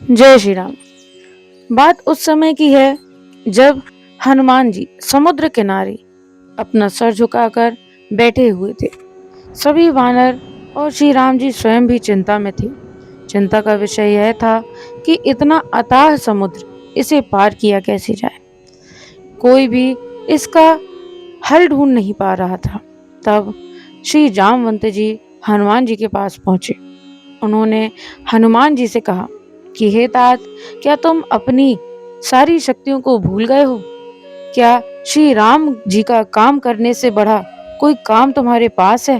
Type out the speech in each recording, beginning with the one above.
जय श्री राम। बात उस समय की है जब हनुमान जी समुद्र किनारे अपना सर झुकाकर बैठे हुए थे। सभी वानर और श्री राम जी स्वयं भी चिंता में थे। चिंता का विषय यह था कि इतना अथाह समुद्र, इसे पार किया कैसे जाए। कोई भी इसका हल ढूंढ नहीं पा रहा था। तब श्री जामवंत जी हनुमान जी के पास पहुंचे। उन्होंने हनुमान जी से कहा कि हे तात, क्या तुम अपनी सारी शक्तियों को भूल गए हो? क्या श्री राम जी का काम करने से बड़ा कोई काम तुम्हारे पास है?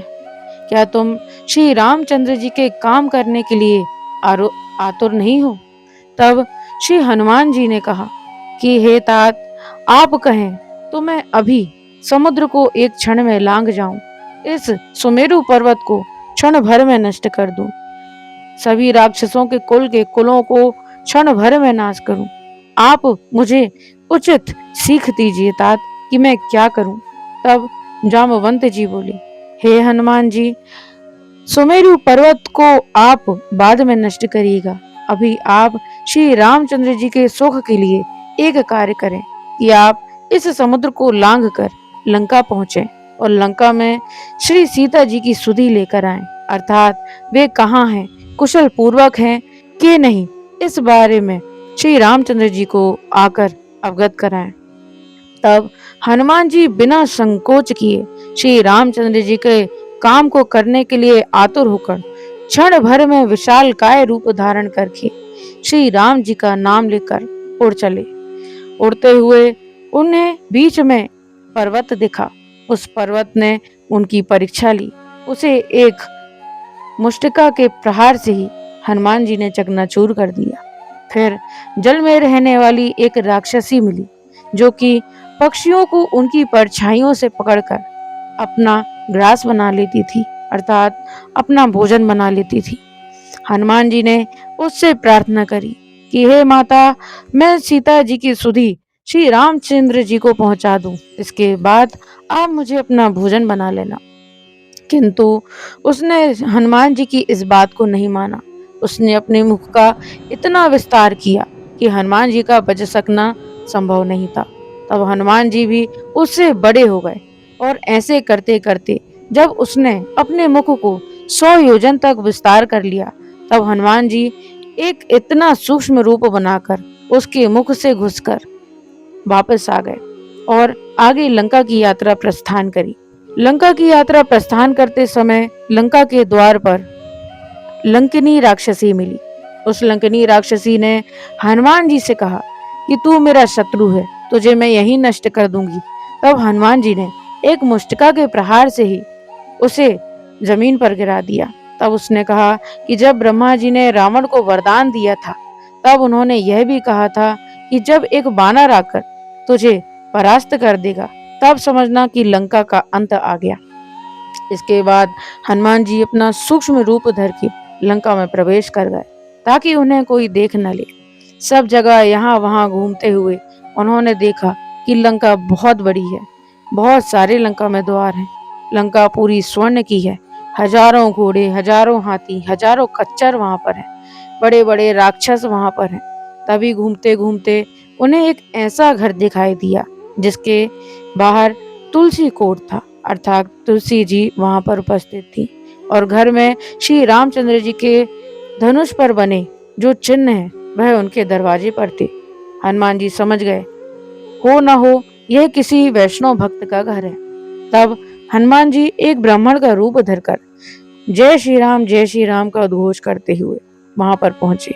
क्या तुम श्री रामचंद्र जी के काम करने के लिए आतुर नहीं हो? तब श्री हनुमान जी ने कहा कि हे तात, आप कहें तो मैं अभी समुद्र को एक क्षण में लांघ जाऊं, इस सुमेरु पर्वत को क्षण भर में नष्ट कर दूं, सभी राक्षसों के कुलों को क्षण भर में नाश करूं। आप मुझे उचित सीख दीजिए तात कि मैं क्या करूं। तब जामवंत जी बोले, हे हनुमान जी, सुमेरु पर्वत को आप बाद में नष्ट करिएगा। अभी आप श्री रामचंद्र जी के सुख के लिए एक कार्य करें कि आप इस समुद्र को लांघ कर लंका पहुंचे और लंका में श्री सीता जी की सुधि लेकर आएं, अर्थात वे कहाँ हैं, कुशल पूर्वक हैं कि नहीं, इस बारे में श्री रामचंद्र जी को आकर अवगत कराएं। तब हनुमान जी बिना संकोच किए श्री रामचंद्र जी के काम को करने के लिए आतुर होकर क्षण भर में विशाल काय रूप धारण करके श्री राम जी का नाम लेकर उड़ चले। उड़ते हुए उन्हें बीच में पर्वत दिखा। उस पर्वत ने उनकी परीक्षा ली। उसे एक मुष्टिका के प्रहार से ही हनुमान जी ने चकनाचूर कर दिया। फिर जल में रहने वाली एक राक्षसी मिली, जो कि पक्षियों को उनकी परछाइयों से पकड़कर अपना ग्रास बना लेती थी, अर्थात अपना भोजन बना लेती थी। हनुमान जी ने उससे प्रार्थना करी कि हे माता, मैं सीता जी की सुधि श्री रामचंद्र जी को पहुंचा दूं, इसके बाद आप मुझे अपना भोजन बना लेना। किंतु उसने हनुमान जी की इस बात को नहीं माना। उसने अपने मुख का इतना विस्तार किया कि हनुमान जी का बच सकना संभव नहीं था। तब हनुमान जी भी उससे बड़े हो गए और ऐसे करते करते जब उसने अपने मुख को 100 योजन तक विस्तार कर लिया, तब हनुमान जी एक इतना सूक्ष्म रूप बनाकर उसके मुख से घुसकर वापस आ गए और आगे लंका की यात्रा प्रस्थान करी। लंका की यात्रा प्रस्थान करते समय लंका के द्वार पर लंकिनी राक्षसी मिली। उस लंकिनी राक्षसी ने हनुमान जी से कहा कि तू मेरा शत्रु है, तुझे मैं यहीं नष्ट कर दूंगी। तब हनुमान जी ने एक मुष्टिका के प्रहार से ही उसे जमीन पर गिरा दिया। तब उसने कहा कि जब ब्रह्मा जी ने रावण को वरदान दिया था, तब उन्होंने यह भी कहा था कि जब एक बानर आकर तुझे परास्त कर देगा, तब समझना कि लंका का अंत आ गया। इसके बाद हनुमान जी अपना सूक्ष्म रूप धर के लंका में प्रवेश कर गए ताकि उन्हें कोई देख न ले। सब जगह यहाँ वहां घूमते हुए उन्होंने देखा कि लंका बहुत बड़ी है। बहुत सारे लंका में द्वार हैं। लंका पूरी स्वर्ण की है। हजारों घोड़े, हजारों हाथी, हजारों खच्चर वहां पर हैं। बड़े बड़े राक्षस वहां पर हैं। तभी घूमते घूमते उन्हें एक ऐसा घर दिखाई दिया जिसके बाहर तुलसी कोट था, अर्थात तुलसी जी वहां पर उपस्थित थी और घर में श्री रामचंद्र जी के धनुष पर बने जो चिन्ह है वह उनके दरवाजे पर थे। हनुमान जी समझ गए, हो न हो यह किसी वैष्णव भक्त का घर है। तब हनुमान जी एक ब्राह्मण का रूप धरकर जय श्री राम का उद्घोष करते हुए वहां पर पहुंचे।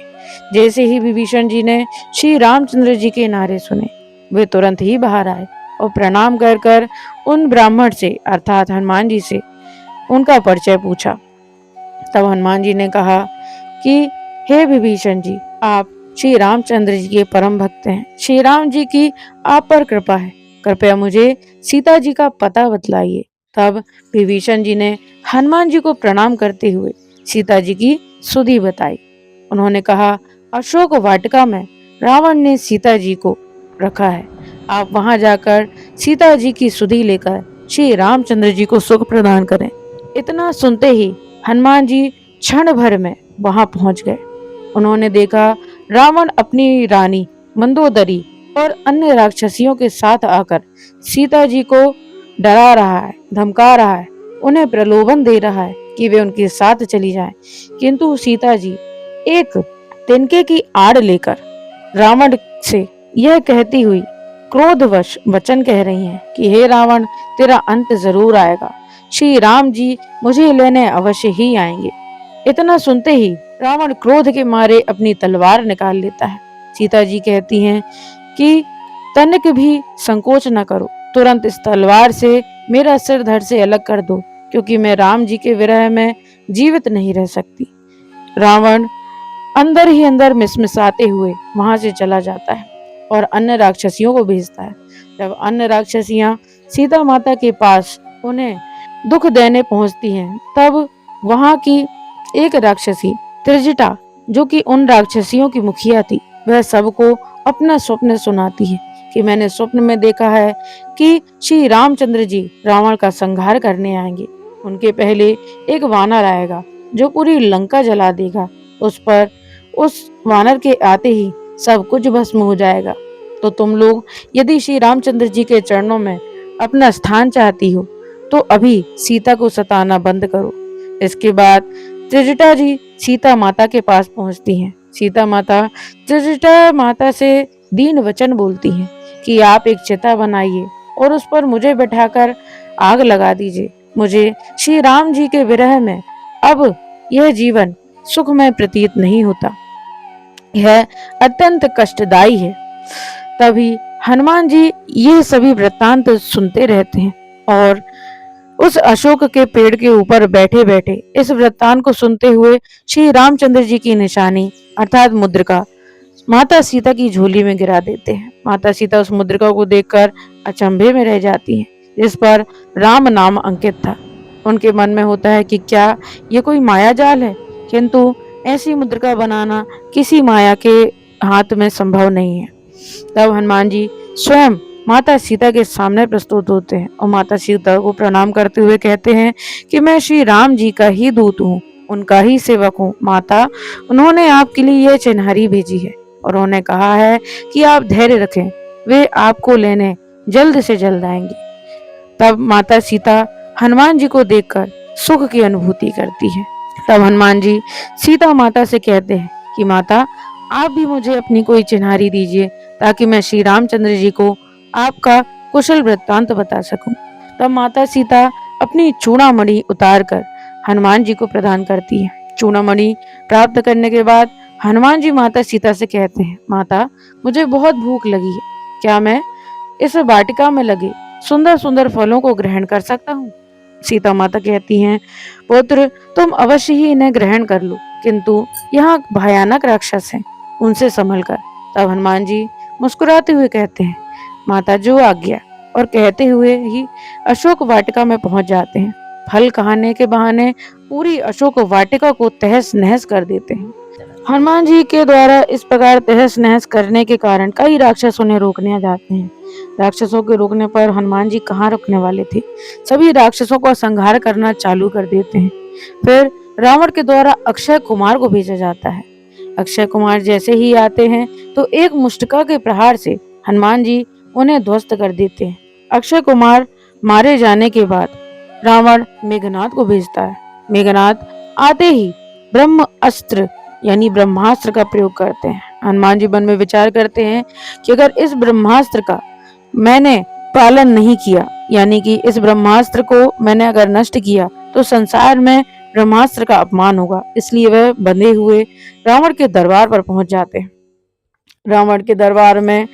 जैसे ही विभीषण जी ने श्री रामचंद्र जी के नारे सुने, वे तुरंत ही बाहर आए और प्रणाम कर उन ब्राह्मण से अर्थात हनुमान जी से उनका परिचय पूछा। तब हनुमान जी ने कहा कि हे विभीषण जी, आप श्री रामचंद्र जी के परम भक्त हैं। श्री राम जी की आप पर कृपा है, कृपया मुझे सीता जी का पता बतलाइए। तब विभीषण जी ने हनुमान जी को प्रणाम करते हुए सीता जी की सुधि बताई। उन्होंने कहा, अशोक वाटिका में रावण ने सीता जी को रखा है। आप वहां जाकर सीता जी की सुधि लेकर श्री रामचंद्र जी को सुख प्रदान करें। इतना सुनते ही हनुमान जी क्षण भर में वहां पहुंच गए। उन्होंने देखा रावण अपनी रानी मंदोदरी और अन्य राक्षसियों के साथ आकर सीता जी को डरा रहा है, धमका रहा है, उन्हें प्रलोभन दे रहा है कि वे उनके साथ चली जाएं। किंतु सीता जी एक तिनके की आड़ लेकर रावण से यह कहती हुई क्रोधवश वचन कह रही हैं कि हे रावण, तेरा अंत जरूर आएगा। श्री राम जी मुझे लेने अवश्य ही आएंगे। इतना सुनते ही रावण क्रोध के मारे अपनी तलवार निकाल लेता है। सीता जी कहती हैं कि तनिक भी संकोच न करो, तुरंत इस तलवार से मेरा सिर धड़ से अलग कर दो, क्योंकि मैं राम जी के विरह में जीवित नहीं रह सकती। रावण अंदर ही अंदर मिसमिसाते हुए वहां से चला जाता है और अन्य राक्षसियों को भेजता है। जब अन्य राक्षसियां सीता माता के पास उन्हें दुख देने पहुंचती हैं, तब वहां की एक राक्षसी त्रिजटा, जो कि उन राक्षसियों की मुखिया थी, वह सबको अपना स्वप्न सुनाती है कि मैंने स्वप्न में देखा है कि श्री रामचंद्र जी रावण का संहार करने आएंगे। उनके पहले एक वानर आएगा जो पूरी लंका जला देगा। उस वानर के आते ही सब कुछ भस्म हो जाएगा। तो तुम लोग यदि श्री रामचंद्र जी के चरणों में अपना स्थान चाहती हो तो अभी सीता को सताना बंद करो। इसके बाद त्रिजटा जी सीता माता के पास पहुंचती हैं। सीता माता त्रिजटा माता से दीन वचन बोलती हैं कि आप एक चिता बनाइए और उस पर मुझे बैठाकर आग लगा दीजिए। मुझे श्री राम जी के विरह में अब यह जीवन सुखमय प्रतीत नहीं होता, यह अत्यंत कष्टदायी है। तभी हनुमान जी ये सभी वृत्तांत सुनते रहते हैं और उस अशोक के पेड़ के ऊपर बैठे बैठे इस वृत्तांत को सुनते हुए श्री रामचंद्र जी की निशानी अर्थात मुद्रिका माता सीता की झोली में गिरा देते हैं। माता सीता उस मुद्रिका को देखकर अचंभे में रह जाती हैं, जिस पर राम नाम अंकित था। उनके मन में होता है कि क्या ये कोई माया जाल है, किंतु ऐसी मुद्रिका बनाना किसी माया के हाथ में संभव नहीं है। तब हनुमान जी स्वयं माता सीता के सामने प्रस्तुत होते हैं और माता सीता को प्रणाम करते हुए कहते हैं कि मैं श्री राम जी का ही दूत हूँ, उनका ही सेवक हूँ। माता, उन्होंने आपके लिए यह चिन्हारी भेजी है और उन्होंने कहा है कि आप धैर्य रखें, वे आपको लेने जल्द से जल्द आएंगे। तब माता सीता हनुमान जी को देखकर सुख की अनुभूति करती है। तब हनुमान जी सीता माता से कहते हैं कि माता, आप भी मुझे अपनी कोई चिन्हारी दीजिए ताकि मैं श्री रामचंद्र जी को आपका कुशल वृत्तांत बता सकूं। तब माता सीता अपनी चूड़ामणि उतार कर हनुमान जी को प्रदान करती है। चूड़ामणि प्राप्त करने के बाद हनुमान जी माता सीता से कहते हैं, माता, मुझे बहुत भूख लगी है, क्या मैं इस वाटिका में लगे सुंदर सुंदर फलों को ग्रहण कर सकता हूँ? सीता माता कहती हैं, पुत्र, तुम अवश्य ही इन्हें ग्रहण कर लो, किंतु यहाँ भयानक राक्षस हैं, उनसे संभल कर। तब हनुमान जी मुस्कुराते हुए कहते हैं, माता, जो आज्ञा, और कहते हुए ही अशोक वाटिका में पहुंच जाते हैं। फल खाने के बहाने पूरी अशोक वाटिका को तहस नहस कर देते हैं। हनुमान जी के द्वारा इस प्रकार तहस नहस करने के कारण कई राक्षस उन्हें रोकने आ जाते हैं। राक्षसों के रोकने पर हनुमान जी कहाँ रुकने वाले थे, सभी राक्षसों का संहार करना चालू कर देते हैं। फिर रावण के द्वारा अक्षय कुमार को भेजा जाता है। अक्षय कुमार जैसे ही आते हैं तो एक मुष्टिका के प्रहार से हनुमान जी उन्हें ध्वस्त कर देते हैं। अक्षय कुमार मारे जाने के बाद रावण मेघनाद को भेजता है। मेघनाद आते ही ब्रह्म अस्त्र यानी ब्रह्मास्त्र का प्रयोग करते हैं। हनुमान जी मन में विचार करते हैं कि अगर इस ब्रह्मास्त्र का मैंने पालन नहीं किया, यानी कि इस ब्रह्मास्त्र को मैंने अगर नष्ट किया तो संसार में ब्रह्मास्त्र का अपमान होगा। इसलिए वह बंधे हुए रावण के दरबार पर पहुंच जाते हैं। रावण के दरबार में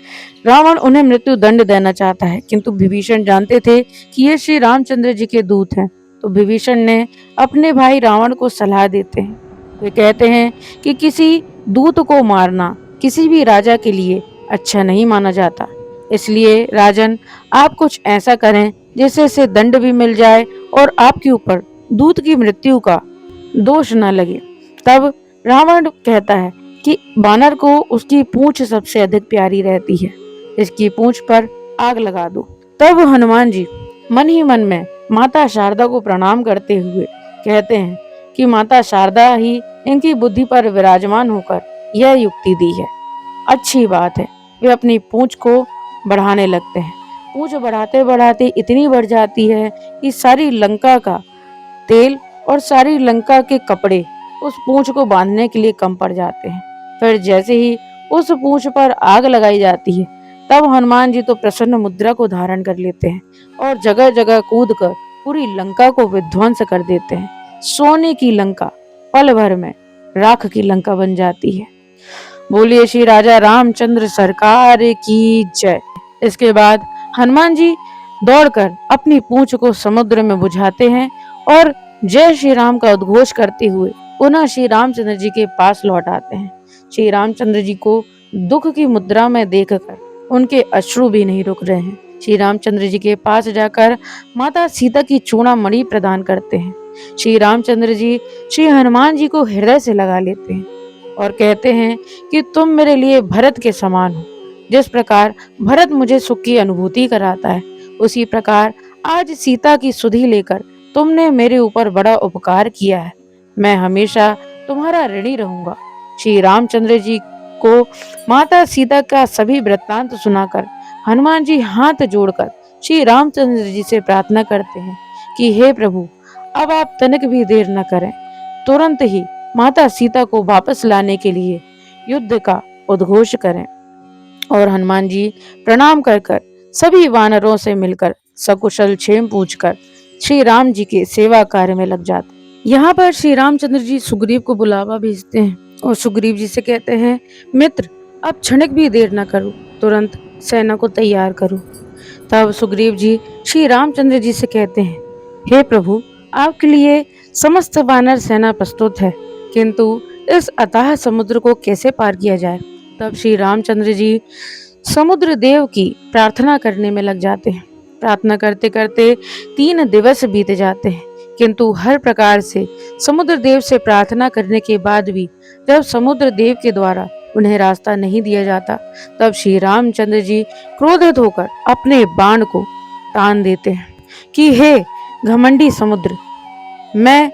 रावण उन्हें मृत्यु दंड देना चाहता है, किंतु विभीषण जानते थे कि ये श्री रामचंद्र जी के दूत हैं। तो विभीषण ने अपने भाई रावण को सलाह देते हैं। वे कहते हैं कि किसी दूत को मारना किसी भी राजा के लिए अच्छा नहीं माना जाता, इसलिए राजन, आप कुछ ऐसा करें जिससे से दंड भी मिल जाए और आपके ऊपर दूत की मृत्यु का दोष न लगे। तब रावण कहता है कि बानर को उसकी पूंछ सबसे अधिक प्यारी रहती है, इसकी पूंछ पर आग लगा दो। तब हनुमान जी मन ही मन में माता शारदा को प्रणाम करते हुए कहते हैं कि माता शारदा ही इनकी बुद्धि पर विराजमान होकर यह युक्ति दी है। अच्छी बात है। वे अपनी पूंछ को बढ़ाने लगते हैं। पूंछ बढ़ाते बढ़ाते इतनी बढ़ जाती है कि सारी लंका का तेल और सारी लंका के कपड़े उस पूंछ को बांधने के लिए कम पड़ जाते हैं। फिर जैसे ही उस पूंछ पर आग लगाई जाती है, तब हनुमान जी तो प्रसन्न मुद्रा को धारण कर लेते हैं और जगह जगह कूद कर पूरी लंका को विध्वंस कर देते हैं। सोने की लंका पल भर में राख की लंका बन जाती है। बोलिए श्री राजा रामचंद्र सरकार की जय। इसके बाद हनुमान जी दौड़कर अपनी पूंछ को समुद्र में बुझाते हैं और जय श्री राम का उद्घोष करते हुए पुनः श्री रामचंद्र जी के पास लौट आते हैं। श्री रामचंद्र जी को दुख की मुद्रा में देखकर उनके अश्रु भी नहीं रुक रहे हैं। श्री रामचंद्र जी के पास जाकर माता सीता की चूड़ामणि प्रदान करते हैं। श्री रामचंद्र जी श्री हनुमान जी को हृदय से लगा लेते हैं और कहते हैं कि तुम मेरे लिए भरत के समान हो। जिस प्रकार भरत मुझे सुख की अनुभूति कराता है, उसी प्रकार आज सीता की सुधि लेकर तुमने मेरे ऊपर बड़ा उपकार किया है। मैं हमेशा तुम्हारा ऋणी रहूंगा। श्री रामचंद्र जी को माता सीता का सभी वृत्तांत सुनाकर हनुमान जी हाथ जोड़कर श्री रामचंद्र जी से प्रार्थना करते हैं कि हे प्रभु, अब आप तनिक भी देर न करें, तुरंत ही माता सीता को वापस लाने के लिए युद्ध का उद्घोष करें। और हनुमान जी प्रणाम कर कर सभी वानरों से मिलकर सकुशल क्षेम पूछकर श्री राम जी के सेवा कार्य में लग जाते। यहाँ पर श्री रामचंद्र जी सुग्रीव को बुलावा भेजते हैं और सुग्रीव जी से कहते हैं, मित्र, अब क्षणिक भी देर न करो, तुरंत सेना को तैयार करो। तब सुग्रीव जी श्री रामचंद्र जी से कहते हैं, हे प्रभु, आपके लिए समस्त वानर सेना प्रस्तुत है, किंतु इस अथाह समुद्र को कैसे पार किया जाए। तब श्री रामचंद्र जी समुद्र देव की प्रार्थना करने में लग जाते हैं। प्रार्थना करते करते 3 दिवस बीत जाते हैं, किंतु हर प्रकार से समुद्र देव से प्रार्थना करने के बाद भी जब समुद्र देव के द्वारा उन्हें रास्ता नहीं दिया जाता, तब श्री रामचंद्र जी क्रोधित होकर अपने बाण को तान देते हैं कि हे घमंडी समुद्र, मैं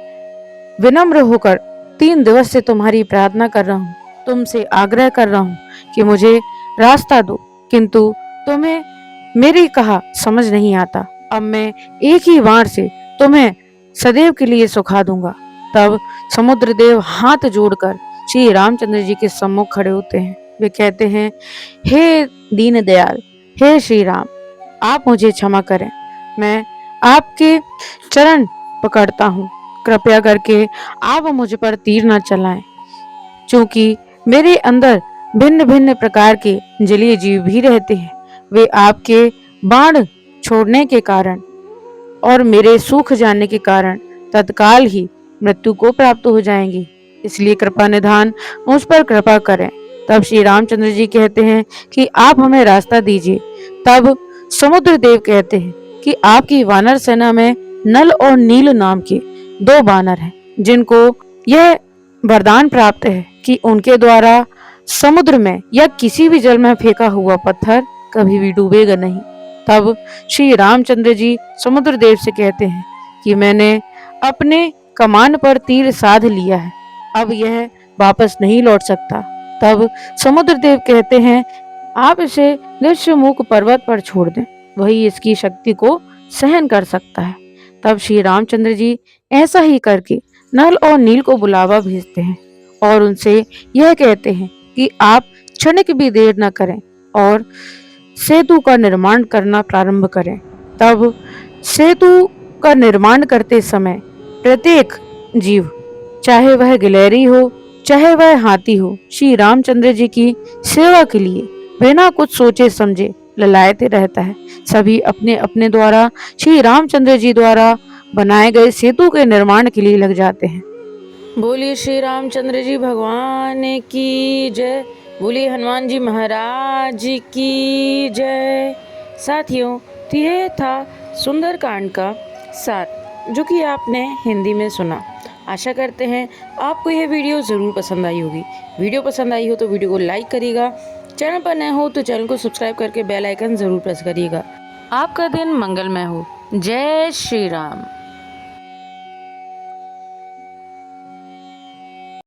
विनम्र होकर 3 दिवस से तुम्हारी प्रार्थना कर रहा हूँ, तुमसे आग्रह कर रहा हूँ कि मुझे रास्ता दो, किंतु तुम्हें मेरी कहा समझ नहीं आता। अब मैं एक ही वार से तुम्हें सदैव के लिए सुखा दूंगा। तब समुद्र देव हाथ जोड़कर श्री रामचंद्र जी के सम्मुख खड़े होते हैं। वे कहते हैं, हे दीन दयाल, हे श्री राम, आप मुझे क्षमा करें, मैं आपके चरण पकड़ता हूँ, कृपया करके आप मुझ पर तीर न चलाएं, क्योंकि मेरे अंदर भिन्न भिन्न प्रकार के जलीय जीव भी रहते हैं। वे आपके बाण छोड़ने के कारण और मेरे सूख जाने के कारण तत्काल ही मृत्यु को प्राप्त हो जाएंगी, इसलिए कृपा निधान मुझ पर कृपा करें। तब श्री रामचंद्र जी कहते हैं कि आप हमें रास्ता दीजिए। तब समुद्र देव कहते हैं कि आपकी वानर सेना में नल और नील नाम के 2 वानर हैं, जिनको यह वरदान प्राप्त है कि उनके द्वारा समुद्र में या किसी भी जल में फेंका हुआ पत्थर कभी भी डूबेगा नहीं। तब श्री रामचंद्र जी समुद्र देव से कहते हैं कि मैंने अपने कमान पर तीर साध लिया है, अब यह वापस नहीं लौट सकता। तब समुद्र देव कहते हैं, आप इसे ऋष्यमुख पर्वत पर छोड़ दें, वही इसकी शक्ति को सहन कर सकता है। तब श्री रामचंद्र जी ऐसा ही करके नल और नील को बुलावा भेजते हैं और उनसे यह कहते हैं कि आप क्षणिक भी देर न करें और सेतु का निर्माण करना प्रारंभ करें। तब सेतु का निर्माण करते समय प्रत्येक जीव, चाहे वह गिलहरी हो चाहे वह हाथी हो, श्री रामचंद्र जी की सेवा के लिए बिना कुछ सोचे समझे ललायते रहता है। सभी अपने अपने द्वारा श्री रामचंद्र जी द्वारा बनाए गए सेतु के निर्माण के लिए लग जाते हैं। बोलिए श्री रामचंद्र जी भगवान की जय। बोलिए हनुमान जी महाराज की जय। साथियों, तो यह था सुंदरकांड का सार, जो कि आपने हिंदी में सुना। आशा करते हैं आपको यह वीडियो ज़रूर पसंद आई होगी। वीडियो पसंद आई हो तो वीडियो को लाइक करिएगा, चैनल पर नए हो तो चैनल को सब्सक्राइब करके बेल आइकन ज़रूर प्रेस करिएगा। आपका दिन मंगलमय हो। जय श्री राम।